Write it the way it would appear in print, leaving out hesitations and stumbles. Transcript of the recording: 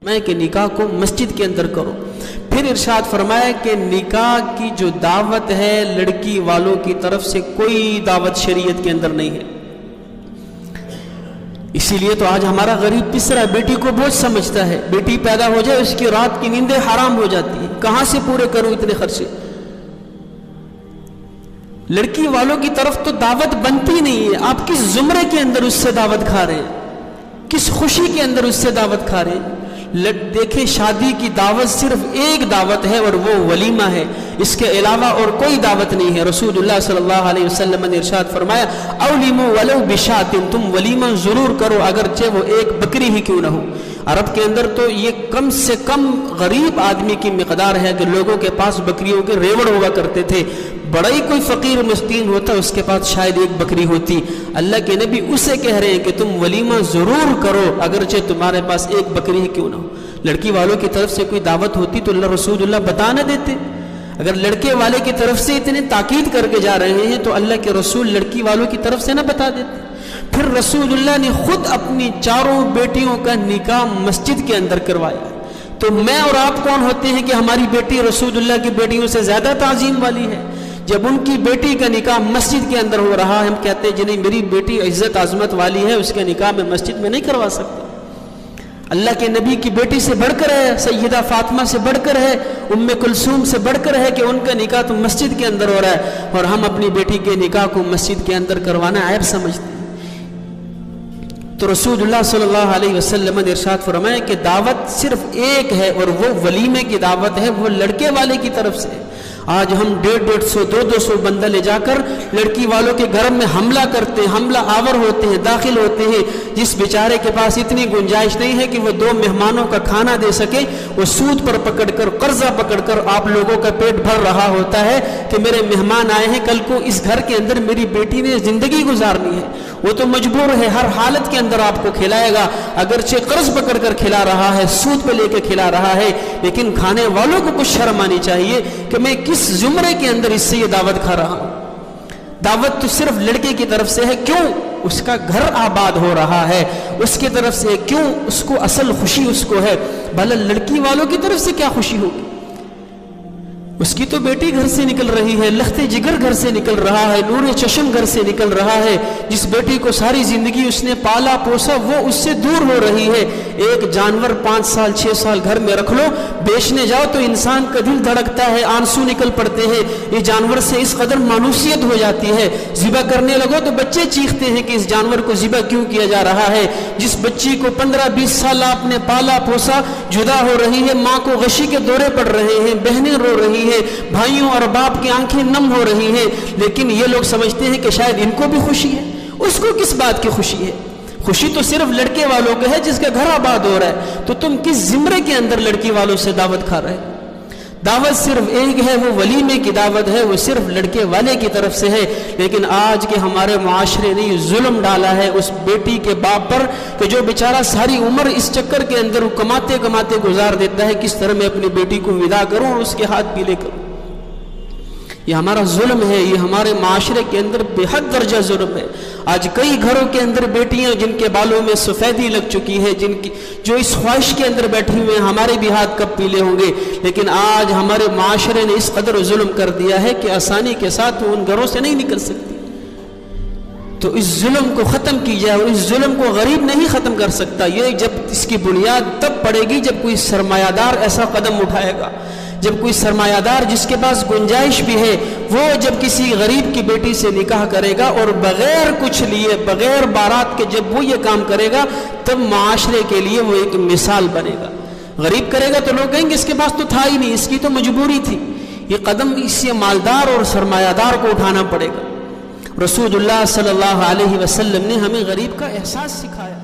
میں کہ نکاح کو مسجد کے اندر کرو۔ پھر ارشاد فرمایا کہ نکاح کی جو دعوت ہے لڑکی والوں کی طرف سے کوئی دعوت شریعت کے اندر نہیں ہے۔ اسی لیے تو آج ہمارا غریب پسرا بیٹی کو بوجھ سمجھتا ہے، بیٹی پیدا ہو جائے اس کی رات کی نیندیں حرام ہو جاتی ہیں، کہاں سے پورے کروں اتنے خرچے۔ لڑکی والوں کی طرف تو دعوت بنتی نہیں ہے، آپ کس زمرے کے اندر اس سے دعوت کھا رہے ہیں، کس خوشی کے اندر اس سے دعوت کھا رہے ہیں۔ دیکھیں شادی کی دعوت صرف ایک دعوت ہے اور وہ ولیمہ ہے، اس کے علاوہ اور کوئی دعوت نہیں ہے۔ رسول اللہ صلی اللہ علیہ وسلم نے ارشاد فرمایا اولیموا ولو بشاۃ، تم ولیمہ ضرور کرو اگرچہ وہ ایک بکری ہی کیوں نہ ہو۔ عرب کے اندر تو یہ کم سے کم غریب آدمی کی مقدار ہے کہ لوگوں کے پاس بکریوں کے ریوڑ ہوا کرتے تھے، بڑا ہی کوئی فقیر مسکین ہوتا اس کے پاس شاید ایک بکری ہوتی۔ اللہ کے نبی اسے کہہ رہے ہیں کہ تم ولیمہ ضرور کرو اگرچہ تمہارے پاس ایک بکری ہی کیوں نہ ہو۔ لڑکی والوں کی طرف سے کوئی دعوت ہوتی تو اللہ رسول اللہ بتا نہ دیتے؟ اگر لڑکے والے کی طرف سے اتنے تاکید کر کے جا رہے ہیں تو اللہ کے رسول لڑکی والوں کی طرف سے نہ بتا دیتے؟ پھر رسول اللہ نے خود اپنی چاروں بیٹیوں کا نکاح مسجد کے اندر کروایا، تو میں اور آپ کون ہوتے ہیں کہ ہماری بیٹی رسول اللہ کی بیٹیوں سے زیادہ تعظیم والی ہے؟ جب ان کی بیٹی کا نکاح مسجد کے اندر ہو رہا ہے، ہم کہتے ہیں جنہیں میری بیٹی عزت عظمت والی ہے، اس کا نکاح میں مسجد میں نہیں کروا سکتا۔ اللہ کے نبی کی بیٹی سے بڑھ کر ہے، سیدہ فاطمہ سے بڑھ کر ہے، ام کلثوم سے بڑھ کر ہے کہ ان کا نکاح تو مسجد کے اندر ہو رہا ہے، اور ہم اپنی بیٹی کے نکاح کو مسجد کے اندر کروانا عیب سمجھتے ہیں۔ تو رسول اللہ صلی اللہ علیہ وسلم نے ارشاد فرمایا کہ دعوت صرف ایک ہے اور وہ ولیمے کی دعوت ہے، وہ لڑکے والے کی طرف سے۔ آج ہم 150 200 بندہ لے جا کر لڑکی والوں کے گھر میں حملہ کرتے ہیں، حملہ آور ہوتے ہیں، داخل ہوتے ہیں۔ جس بیچارے کے پاس اتنی گنجائش نہیں ہے کہ وہ 2 مہمانوں کا کھانا دے سکے، وہ سود پر پکڑ کر قرضہ پکڑ کر آپ لوگوں کا پیٹ بھر رہا ہوتا ہے کہ میرے مہمان آئے ہیں، کل کو اس گھر کے اندر میری بیٹی نے زندگی گزارنی ہے۔ وہ تو مجبور ہے، ہر حالت کے اندر آپ کو کھلائے گا، اگرچہ قرض پکڑ کر کھلا رہا ہے، سود پہ لے کے کھلا رہا ہے، لیکن کھانے والوں کو کچھ شرم آنی چاہیے کہ میں کس زمرے کے اندر اس سے یہ دعوت کھا رہا ہوں۔ دعوت تو صرف لڑکے کی طرف سے ہے، کیوں؟ اس کا گھر آباد ہو رہا ہے، اس کی طرف سے کیوں؟ اس کو اصل خوشی اس کو ہے، بھلا لڑکی والوں کی طرف سے کیا خوشی ہوگی؟ اس کی تو بیٹی گھر سے نکل رہی ہے، لخت جگر گھر سے نکل رہا ہے، نور چشم گھر سے نکل رہا ہے، جس بیٹی کو ساری زندگی اس نے پالا پوسا وہ اس سے دور ہو رہی ہے۔ ایک جانور 5 سال 6 سال گھر میں رکھ لو، بیچنے جاؤ تو انسان کا دل دھڑکتا ہے، آنسو نکل پڑتے ہیں، یہ جانور سے اس قدر مانوسیت ہو جاتی ہے۔ ذبح کرنے لگو تو بچے چیختے ہیں کہ اس جانور کو ذبح کیوں کیا جا رہا ہے۔ جس بچی کو 15-20 سال آپ نے پالا پوسا جدا ہو رہی ہے، ماں کو غشی کے دورے پڑ رہے ہیں، بہنیں رو رہی ہے، بھائیوں اور باپ کی آنکھیں نم ہو رہی ہیں، لیکن یہ لوگ سمجھتے ہیں کہ شاید ان کو بھی خوشی ہے۔ اس کو کس بات کی خوشی ہے؟ خوشی تو صرف لڑکے والوں کو ہے جس کا گھر آباد ہو رہا ہے۔ تو تم کس زمرے کے اندر لڑکی والوں سے دعوت کھا رہے؟ دعوت صرف ایک ہے، وہ ولیمے کی دعوت ہے، وہ صرف لڑکے والے کی طرف سے ہے۔ لیکن آج کے ہمارے معاشرے نے یہ ظلم ڈالا ہے اس بیٹی کے باپ پر کہ جو بیچارہ ساری عمر اس چکر کے اندر کماتے کماتے گزار دیتا ہے، کس طرح میں اپنی بیٹی کو ودا کروں اور اس کے ہاتھ پیلے کروں۔ یہ ہمارا ظلم ہے، یہ ہمارے معاشرے کے اندر بے حد درجہ ظلم ہے۔ آج کئی گھروں کے اندر بیٹیاں جن کے بالوں میں سفیدی لگ چکی ہے، جو اس خواہش کے اندر بیٹھی ہوئے ہیں ہمارے بھی ہاتھ کب پیلے ہوں گے، لیکن آج ہمارے معاشرے نے اس قدر ظلم کر دیا ہے کہ آسانی کے ساتھ وہ ان گھروں سے نہیں نکل سکتی۔ تو اس ظلم کو ختم کی جائے، اور اس ظلم کو غریب نہیں ختم کر سکتا۔ یہ جب اس کی بنیاد تب پڑے گی جب کوئی سرمایہ دار ایسا قدم اٹھائے گا، جب کوئی سرمایہ دار جس کے پاس گنجائش بھی ہے وہ جب کسی غریب کی بیٹی سے نکاح کرے گا اور بغیر کچھ لیے، بغیر بارات کے جب وہ یہ کام کرے گا، تب معاشرے کے لیے وہ ایک مثال بنے گا۔ غریب کرے گا تو لوگ کہیں گے اس کے پاس تو تھا ہی نہیں، اس کی تو مجبوری تھی۔ یہ قدم اس سے مالدار اور سرمایہ دار کو اٹھانا پڑے گا۔ رسول اللہ صلی اللہ علیہ وسلم نے ہمیں غریب کا احساس سکھایا۔